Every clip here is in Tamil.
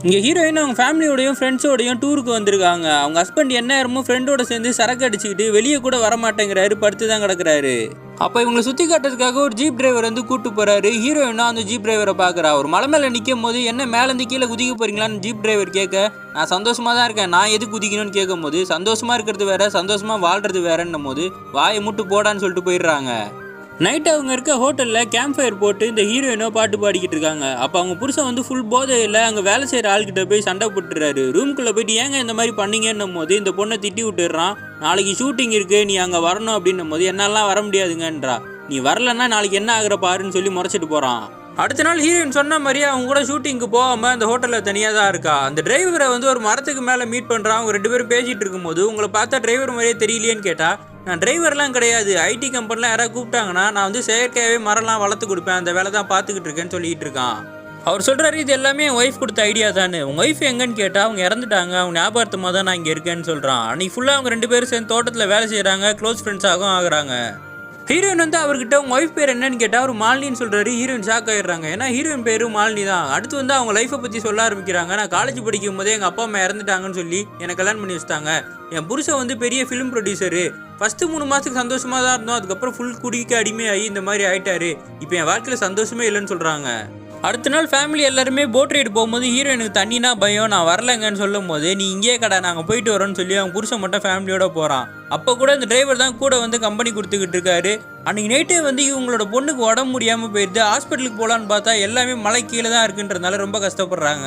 இங்கே ஹீரோயின் அவங்க ஃபேமிலியோடையும் ஃப்ரெண்ட்ஸோடையும் டூருக்கு வந்திருக்காங்க. அவங்க ஹஸ்பண்ட் என்ன ஃப்ரெண்டோட சேர்ந்து சரக்கு அடிச்சுக்கிட்டு வெளியே கூட வரமாட்டேங்கிறாரு, படுத்து தான் கிடக்குறாரு. அப்போ இவங்களை சுற்றி காட்டுறதுக்காக ஒரு ஜீப் டிரைவர் வந்து கூப்பிட்டு போறாரு. ஹீரோயினா அந்த ஜீப் டிரைவரை பார்க்குறா. ஒரு மலை மேலே நிற்கும் போது என்ன மேலேருந்து கீழே குதிக்க போறீங்களான்னு ஜீப் டிரைவர் கேட்க, நான் சந்தோஷமாக தான் இருக்கேன், நான் எது குதிக்கணும்னு கேட்கும் போது சந்தோஷமாக இருக்கிறது வேற சந்தோஷமாக வாழ்றது வேறன்னும் போது வாயை முட்டு போடான்னு சொல்லிட்டு போயிடுறாங்க. நைட் அவங்க இருக்க ஹோட்டலில் கேம்ப் ஃபயர் போட்டு இந்த ஹீரோயினோ பாட்டு பாடிக்கிட்டு இருக்காங்க. அப்போ அவங்க புருஷன் வந்து ஃபுல் போதையில் அங்கே வேலை செய்கிற ஆள்கிட்ட போய் சண்டை போட்டுறாரு. ரூம்குள்ளே போயிட்டு ஏங்க இந்த மாதிரி பண்ணீங்கன்னும் போது இந்த பொண்ணை திட்டி விட்டுடுறான். நாளைக்கு ஷூட்டிங் இருக்குது, நீ அங்கே வரணும் அப்படின்னும் போது என்னாலாம் வர முடியாதுங்கன்றா. நீ வரலன்னா நாளைக்கு என்ன ஆகிற பாருன்னு சொல்லி முறைச்சிட்டு போகிறான். அடுத்த நாள் ஹீரோயின் சொன்ன மாதிரியே அவங்க கூட ஷூட்டிங்க்கு போகாமல் அந்த ஹோட்டலில் தனியாக தான் இருக்கா. அந்த டிரைவரை வந்து ஒரு மரத்துக்கு மேலே மீட் பண்ணுறான். அவங்க 2 பேரும் பேசிகிட்டு இருக்கும்போது உங்களை பார்த்தா டிரைவர் மாதிரியே தெரியலையேன்னு கேட்டால், நான் டிரைவர்லாம் கிடையாது, ஐடி கம்பெனிலாம் யாராவது கூப்பிட்டாங்கன்னா நான் வந்து செயற்கையாகவே மரம்லாம் வளர்த்து கொடுப்பேன், அந்த வேலை தான் பார்த்துக்கிட்டு இருக்கேன்னு சொல்லிட்டு இருக்கான். அவர் சொல்கிறாரு, இது எல்லாமே என் ஒய்ஃப் கொடுத்த ஐடியா தானே. உங்கள் ஒய்ஃப் எங்கன்னு கேட்டால் அவங்க இறந்துட்டாங்க, அவங்க ஞாபகமாக தான் நான் இங்கே இருக்கேன்னு சொல்கிறான். அன்றைக்கி ஃபுல்லாக அவங்க 2 பேரும் சேர்ந்து தோட்டத்தில் வேலை செய்கிறாங்க, க்ளோஸ் ஃப்ரெண்ட்ஸாகவும் ஆகுறாங்க. ஹீரோயின் வந்து அவர்கிட்ட உங்கள் ஒய்ஃப் பேர் என்னன்னு கேட்டால் அவர் மாலினின்னு சொல்கிறாரு. ஹீரோயின் ஷாக் ஆகிடுறாங்க, ஏன்னா ஹீரோயின் பேர் மாலினி தான். அடுத்து வந்து அவங்க லைஃப்பை பற்றி சொல்ல ஆரம்பிக்கிறாங்க. நான் காலேஜ் படிக்கும் போதே எங்கள் அப்பா அம்மா இறந்துட்டாங்கன்னு சொல்லி எனக்கு கல்யாணம் பண்ணி வச்சிட்டாங்க. என் புருஷன் வந்து பெரிய ஃபிலிம் ப்ரொடியூசரு. ஃபஸ்ட்டு 3 மாதத்துக்கு சந்தோஷமாக தான் இருந்தோம், அதுக்கப்புறம் ஃபுல் குடிக்க அடிமையாகி இந்த மாதிரி ஆகிட்டாரு. இப்போ என் வாழ்க்கையில் சந்தோஷமே இல்லைன்னு சொல்கிறாங்க. அடுத்த நாள் ஃபேமிலி எல்லாருமே போட் ரைடு போகும்போது ஹீரோயினுக்கு தண்ணினா பயம், நான் வரலங்கன்னு சொல்லும் போது நீ இங்கேயே கடை, நாங்கள் போயிட்டு வரோன்னு சொல்லி அவங்க புருஷன் மட்டும் ஃபேமிலியோட போகிறான். அப்போ கூட இந்த டிரைவர் தான் கூட வந்து கம்பெனி கொடுத்துக்கிட்டு இருக்காரு. அன்றைக்கி நைட்டே வந்து இவங்களோட பொண்ணுக்கு உடம்பு முடியாமல் போயிடுது. ஹாஸ்பிட்டலுக்கு போகலான்னு பார்த்தா எல்லாமே மலை கீழே தான் இருக்குன்றதுனால ரொம்ப கஷ்டப்படுறாங்க.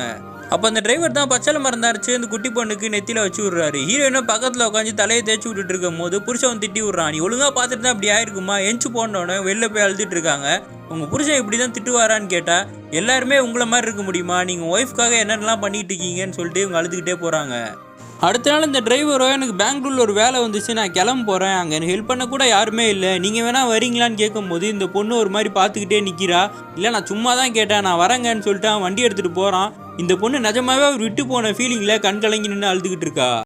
அப்போ அந்த டிரைவர் தான் பச்சளை மறந்தாரிச்சு அந்த குட்டி பொண்ணுக்கு நெத்தியில் வச்சு விட்றாரு. ஹீரோயினும் பக்கத்தில் உட்காந்து தலையை தேய்ச்சி விட்டுட்டு இருக்கும் போது புருஷன் திட்டி விட்றான், நீ ஒழுங்காக பார்த்துட்டு தான் அப்படி ஆயிருக்குமா, எஞ்சி போனோடனே வெளில போய் அழுதுட்டு இருக்காங்க. உங்கள் புருஷன் இப்படி தான் திட்டுவாரான்னு கேட்டால், எல்லாருமே உங்களை மாதிரி இருக்க முடியுமா, நீங்கள் ஒய்ஃப்காக என்னென்னலாம் பண்ணிட்டு இருக்கீங்கன்னு சொல்லிட்டு இவங்க அழுதுகிட்டே போகிறாங்க. அடுத்த நாள் இந்த டிரைவரோ, எனக்கு பெங்களூரில் ஒரு வேலை வந்துச்சு, நான் கிளம்ப போகிறேன், அங்கே எனக்கு ஹெல்ப் பண்ண கூட யாருமே இல்லை, நீங்கள் வேணால் வரீங்களான்னு கேட்கும்போது இந்த பொண்ணு ஒரு மாதிரி பார்த்துக்கிட்டே நிற்கிறா. இல்லை நான் சும்மா தான் கேட்டேன், நான் வரேங்கன்னு சொல்லிட்டு அவன் வண்டி எடுத்துகிட்டு போகிறான். இந்த பொண்ணு நிஜமாவே அவர் விட்டு போன ஃபீலிங்கில் கண் கலங்கி நின்று அழுதுகிட்டு இருக்கா.